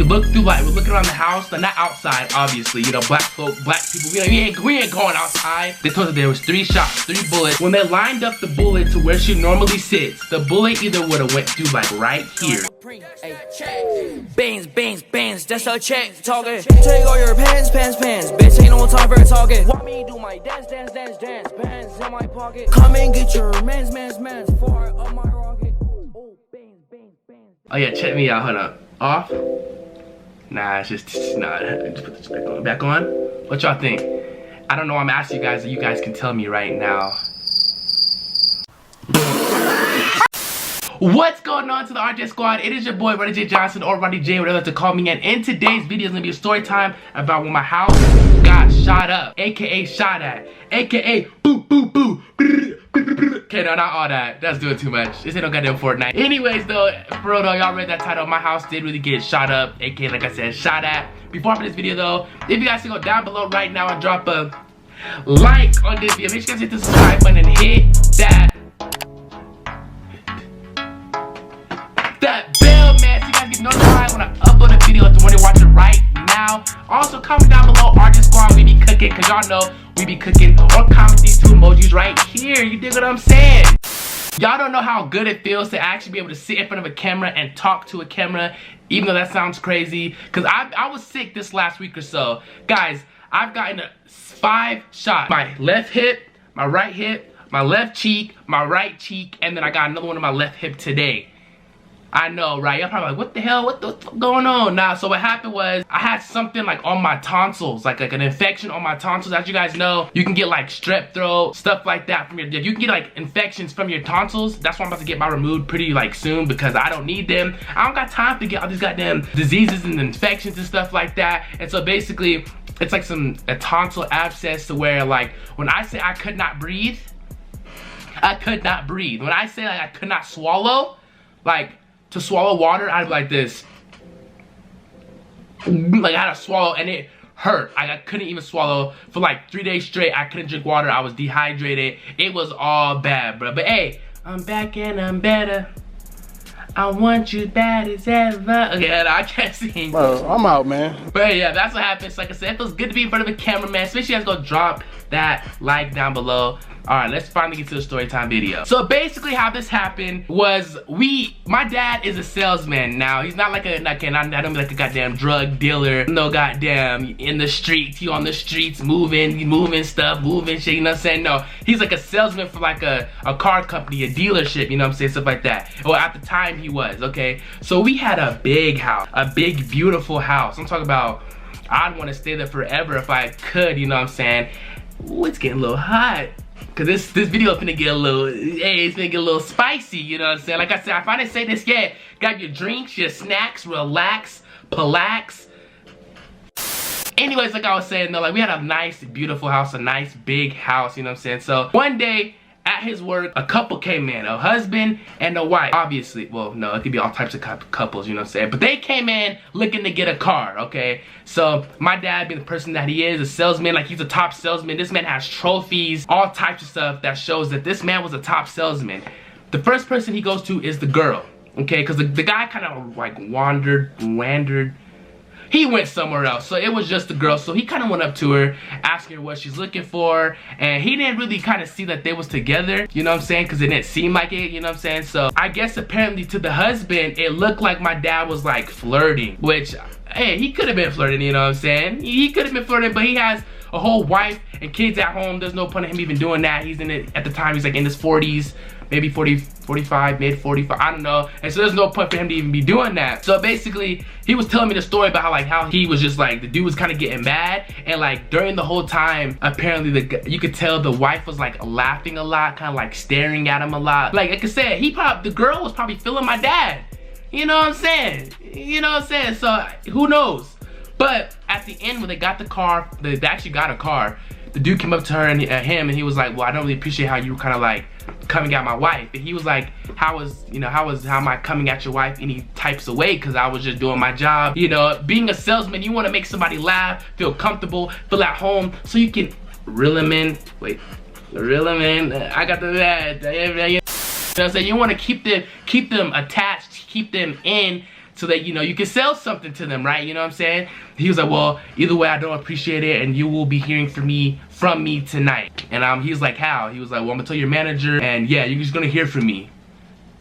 we look through, like, we're looking around the house, but not outside, obviously. You know, black folk, black people, we ain't going outside. They told us there was 3 shots, 3 bullets. When they lined up the bullet to where she normally sits, the bullet either would have went through, like, right here. Beans, that's a check talking. Take all your pants, bitch, ain't no time for talking. Want me do my dance, pants in my pocket. Come and get your mans, far up my rocket. Oh, beans. Oh yeah, check me out, hold up. Off? Nah, it's just put this back on. What y'all think? I don't know, I'm asking you guys, you guys can tell me right now. What's going on to the RJ squad? It is your boy Rodneyjjohnson, or Rodney J, whatever to call me. And in today's video is gonna be a story time about when my house got shot up, aka shot at, aka boo boo boo. Okay, no, not all that. That's doing too much. This ain't no goddamn Fortnite. Anyways, though, for real though, y'all read that title. My house did really get shot up, aka, like I said, shot at. Before I put this video though, if you guys can go down below right now and drop a like on this video, make sure you guys hit the subscribe button and hit that bell, man, so you guys get notified when I upload a video. If you want to watch it right now. Also, comment down below, RJ squad, we be cooking, cause y'all know we be cooking. Or comment these 2 emojis right here. You dig what I'm saying? Y'all don't know how good it feels to actually be able to sit in front of a camera and talk to a camera, even though that sounds crazy. Cause I was sick this last week or so. Guys, I've gotten 5 shots. My left hip, my right hip, my left cheek, my right cheek, and then I got another one on my left hip today. I know, right? Y'all probably like, what the hell? What's going on? Nah, so what happened was, I had something like on my tonsils, like an infection on my tonsils. As you guys know, you can get like strep throat, stuff like that from your, you can get like infections from your tonsils. That's why I'm about to get mine removed pretty like soon, because I don't need them. I don't got time to get all these goddamn diseases and infections and stuff like that. And so basically, it's like a tonsil abscess to where, like, when I say I could not breathe, I could not breathe. When I say like I could not swallow, like, to swallow water, I'd be like this. Like, I had to swallow and it hurt. I couldn't even swallow for like 3 days straight. I couldn't drink water. I was dehydrated. It was all bad, bro. But hey, I'm back and I'm better. I want you bad as ever. Okay, I can't sing. Bro, I'm out, man. But yeah, that's what happens. Like I said, it feels good to be in front of a camera, man. So make sure you guys go drop that like down below. Alright, let's finally get to the story time video. So basically how this happened was, my dad is a salesman. Now, he's not like I don't be like a goddamn drug dealer. No goddamn in the streets, he on the streets moving stuff, moving shit, you know what I'm saying? No, he's like a salesman for like a car company, a dealership, you know what I'm saying? Stuff like that. Well, at the time he was, okay? So we had a big house, a big, beautiful house. I'm talking about, I'd want to stay there forever if I could, you know what I'm saying? Ooh, it's getting a little hot. Cause this video is finna get a little, hey, it's finna get a little spicy, you know what I'm saying? Like I said, if I didn't say this yet, grab your drinks, your snacks, relax, palax. Anyways, like I was saying though, like we had a nice, beautiful house, a nice big house, you know what I'm saying? So one day, at his work, a couple came in, a husband and a wife. Obviously, well, no, it could be all types of couples, you know what I'm saying? But they came in looking to get a car, okay? So my dad, being the person that he is, a salesman, like he's a top salesman. This man has trophies, all types of stuff that shows that this man was a top salesman. The first person he goes to is the girl, okay? Because the guy kind of like wandered. He went somewhere else, so it was just the girl. So he kind of went up to her, asking her what she's looking for, and he didn't really kind of see that they was together, you know what I'm saying, because it didn't seem like it, you know what I'm saying. So I guess apparently to the husband, it looked like my dad was like flirting, which, hey, he could have been flirting, you know what I'm saying. He could have been flirting, but he has a whole wife and kids at home. There's no point in him even doing that. He's in it at the time, he's like in his 40s, maybe 40, 45, mid 45, I don't know. And so there's no point for him to even be doing that. So basically, he was telling me the story about how he was just like, the dude was kind of getting mad, and like during the whole time, apparently you could tell the wife was like laughing a lot, kind of like staring at him a lot. Like I said, the girl was probably feeling my dad. You know what I'm saying? You know what I'm saying? So who knows? But at the end, when they got the car, they actually got a car, the dude came up to her and him, and he was like, well, I don't really appreciate how you kind of like coming at my wife. And he was like, how am I coming at your wife any types of way? Because I was just doing my job. You know, being a salesman, you want to make somebody laugh, feel comfortable, feel at home, so you can reel them in. Wait, reel them in. I got the bad. You know what I'm saying? You want to keep them attached, keep them in, so that, you know, you can sell something to them, right? You know what I'm saying? He was like, well, either way, I don't appreciate it, and you will be hearing from me tonight. And he was like, how? He was like, well, I'm gonna tell your manager, and yeah, you're just gonna hear from me.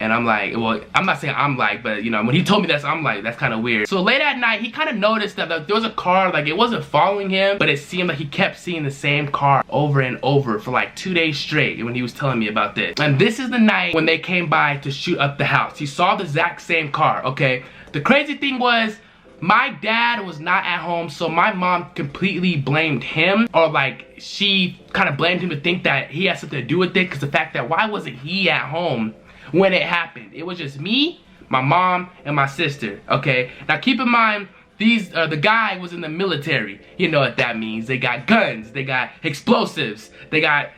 And I'm like, well, I'm not saying I'm like, but you know, when he told me that, I'm like, that's kind of weird. So late at night, he kind of noticed that there was a car, like it wasn't following him, but it seemed like he kept seeing the same car over and over for like 2 days straight when he was telling me about this. And this is the night when they came by to shoot up the house. He saw the exact same car, okay? The crazy thing was, my dad was not at home, so my mom completely blamed him, or like she kind of blamed him to think that he had something to do with it, because the fact that why wasn't he at home when it happened? It was just me, my mom, and my sister, okay? Now keep in mind, the guy was in the military. You know what that means. They got guns, they got explosives, they got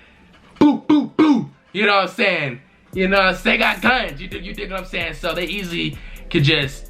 boo, boo, boo. You know what I'm saying? You know, they got guns, you dig what I'm saying? So they easily could just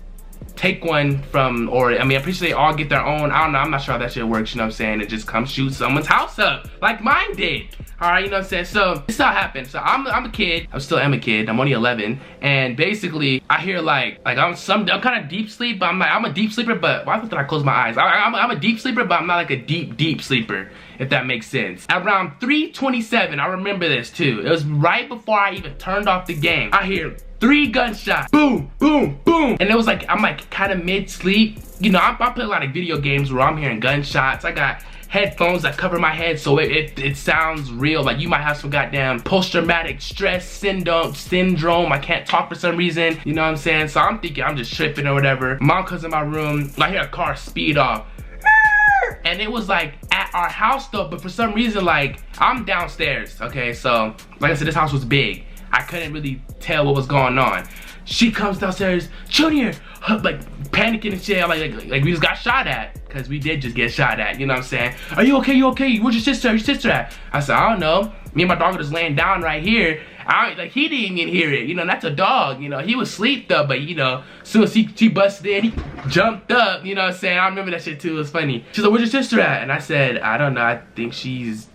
take one from, or I mean, I'm pretty sure they all get their own. I don't know, I'm not sure how that shit works, you know what I'm saying? And just come shoot someone's house up, like mine did. Alright, you know what I'm saying? So, this all happened. So, I'm a kid. I still am a kid. I'm only 11. And basically, I hear like I'm kind of deep sleep, but I'm a deep sleeper, but why did I close my eyes? I'm a deep sleeper, but I'm not like a deep sleeper, if that makes sense. Around 3:27, I remember this too. It was right before I even turned off the game. I hear 3 gunshots. Boom, boom, boom. And it was like, I'm like kind of mid-sleep. You know, I play a lot of video games where I'm hearing gunshots. I got headphones that cover my head so it sounds real. Like you might have some goddamn post-traumatic stress syndrome. I can't talk for some reason. You know what I'm saying? So I'm thinking I'm just tripping or whatever. Mom comes in my room. I hear a car speed off. And it was like at our house though, but for some reason, like I'm downstairs. Okay, so like I said, this house was big. I couldn't really tell what was going on. She comes downstairs, Junior, like panicking and shit, like we just got shot at. Cause we did just get shot at, you know what I'm saying? Are you okay, you okay? Where's your sister at? I said, I don't know. Me and my dog were just laying down right here. Like he didn't even hear it, you know, that's a dog, you know. He was asleep though, but you know, as soon as she busted in, he jumped up, you know what I'm saying? I remember that shit too, it was funny. She's like, where's your sister at? And I said, I don't know, I think she's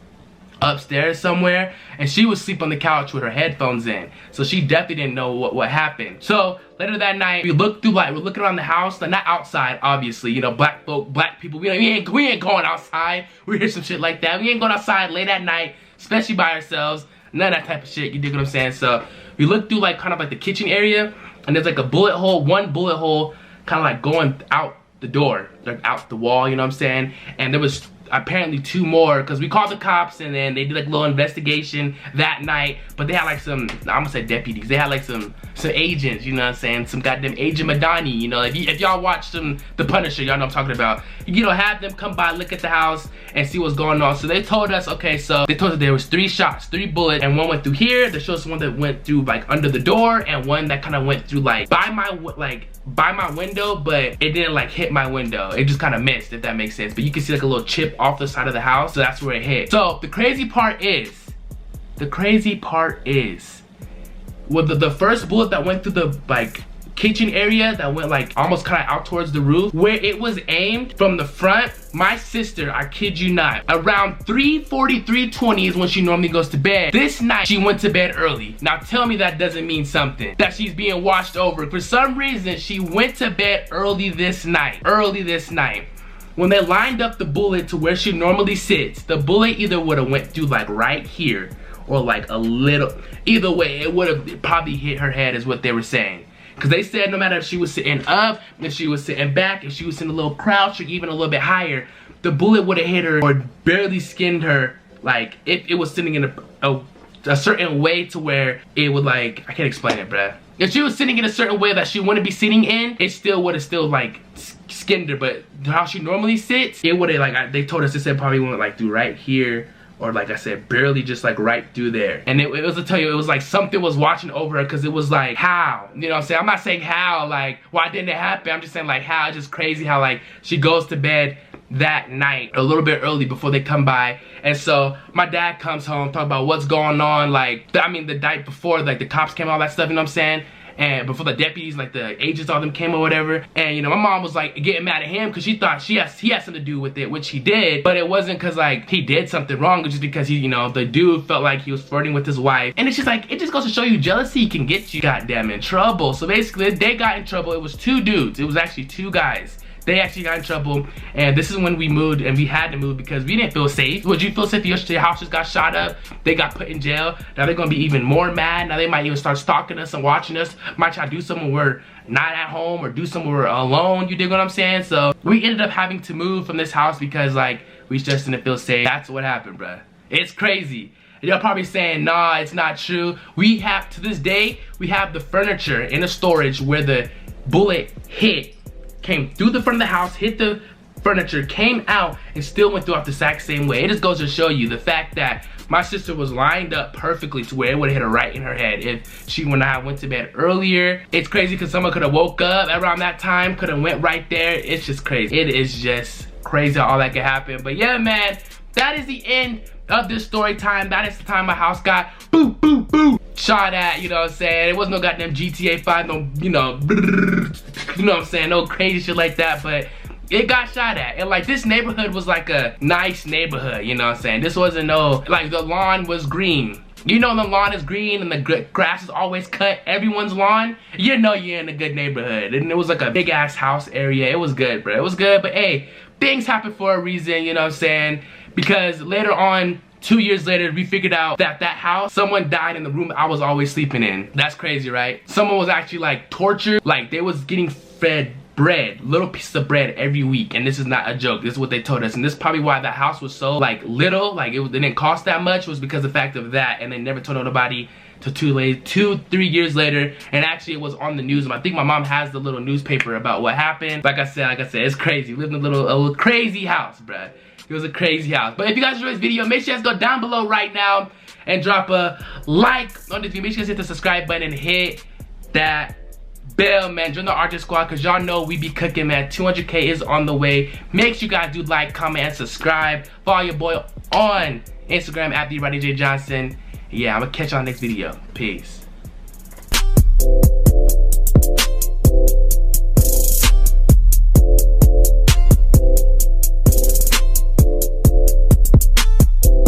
upstairs somewhere, and she was asleep on the couch with her headphones in, so she definitely didn't know what happened. So later that night, we're looking around the house, like not outside, obviously, you know, black people, we ain't going outside. We hear some shit like that. We ain't going outside late at night, especially by ourselves, none of that type of shit, you dig what I'm saying? So we looked through like kind of like the kitchen area, and there's like one bullet hole kind of like going out the door, like out the wall, you know what I'm saying? And there was apparently 2 more, because we called the cops, and then they did like a little investigation that night. But they had like some, I'm gonna say deputies, they had like some agents, you know what I'm saying, some goddamn Agent Madani, you know. If y'all watch The Punisher, y'all know what I'm talking about. You know, have them come by, look at the house, and see what's going on. So they told us, okay, so they told us there was 3 shots, 3 bullets, and one went through here. They showed us one that went through like under the door, and one that kind of went through like by my window, but it didn't like hit my window. It just kind of missed, if that makes sense. But you can see like a little chip off the side of the house, so that's where it hit. So the crazy part is, with the first bullet that went through the like kitchen area, that went like almost kind of out towards the roof, where it was aimed from the front, my sister, I kid you not, around 3:40, 3:20 is when she normally goes to bed. This night, she went to bed early. Now tell me that doesn't mean something, that she's being watched over. For some reason, she went to bed early this night. When they lined up the bullet to where she normally sits, the bullet either would have went through like right here, or like a little, either way, it would have probably hit her head, is what they were saying. Because they said no matter if she was sitting up, if she was sitting back, if she was sitting a little crouch, or even a little bit higher, the bullet would have hit her or barely skinned her, like if it was sitting in a certain way to where it would like, I can't explain it, bruh. If she was sitting in a certain way that she wouldn't be sitting in, it still would have still like skinned her. But how she normally sits, it would have like, they told us it said probably went like through right here, or like I said, barely just like right through there. And it was to tell you, it was like something was watching over her, because it was like, how? You know what I'm saying? I'm not saying how, like, why didn't it happen? I'm just saying like how. It's just crazy how like she goes to bed that night a little bit early before they come by. And so my dad comes home, talk about what's going on, like, I mean the night before, like the cops came, all that stuff, you know what I'm saying? and before the deputies, like the agents, all them came or whatever. And you know, my mom was like getting mad at him because she thought he has something to do with it, which he did. But it wasn't because like he did something wrong, just because he, you know, the dude felt like he was flirting with his wife. And it's just like, it just goes to show you jealousy can get you goddamn in trouble. So basically, they got in trouble. It was 2 dudes. It was actually 2 guys. They actually got in trouble, and this is when we moved, and we had to move because we didn't feel safe. Would you feel safe if your house just got shot up? They got put in jail. Now they're gonna be even more mad. Now they might even start stalking us and watching us. Might try to do something when we're not at home or do something when we're alone. You dig what I'm saying? So we ended up having to move from this house because like we just didn't feel safe. That's what happened, bruh. It's crazy. You're probably saying, nah, it's not true. We have, to this day, we have the furniture in the storage where the bullet hit. Came through the front of the house, hit the furniture, came out, and still went throughout the exact same way. It just goes to show you the fact that my sister was lined up perfectly to where it would have hit her right in her head if she would not have went to bed earlier. It's crazy because someone could have woke up around that time, could have went right there. It's just crazy. It is just crazy how all that could happen. But yeah, man, that is the end of this story time. That is the time my house got boo, boo, boo shot at, you know what I'm saying? It wasn't no goddamn GTA 5, no, you know what I'm saying, no crazy shit like that, but it got shot at. And like, this neighborhood was like a nice neighborhood, you know what I'm saying? This wasn't no, like, the lawn was green. You know, the lawn is green and the grass is always cut, everyone's lawn, you know you're in a good neighborhood. And it was like a big ass house area. It was good, bro. It was good, but hey, things happen for a reason, you know what I'm saying? Because later on, 2 years later, we figured out that that house, someone died in the room I was always sleeping in. That's crazy, right? Someone was actually like tortured. Like they was getting fed bread, little pieces of bread every week. And this is not a joke. This is what they told us. And this is probably why that house was so like little, like it didn't cost that much, was because of the fact of that. And they never told nobody till 3 years later. And actually it was on the news. I think my mom has the little newspaper about what happened. Like I said, it's crazy. We lived in a little crazy house, bruh. It was a crazy house. But if you guys enjoyed this video, make sure you guys go down below right now and drop a like on this video. Make sure you guys hit the subscribe button and hit that bell, man. Join the artist squad, because y'all know we be cooking, man. 200K is on the way. Make sure you guys do like, comment, and subscribe. Follow your boy on Instagram at @Rodneyjjohnson. Yeah, I'm gonna catch y'all next video. Peace.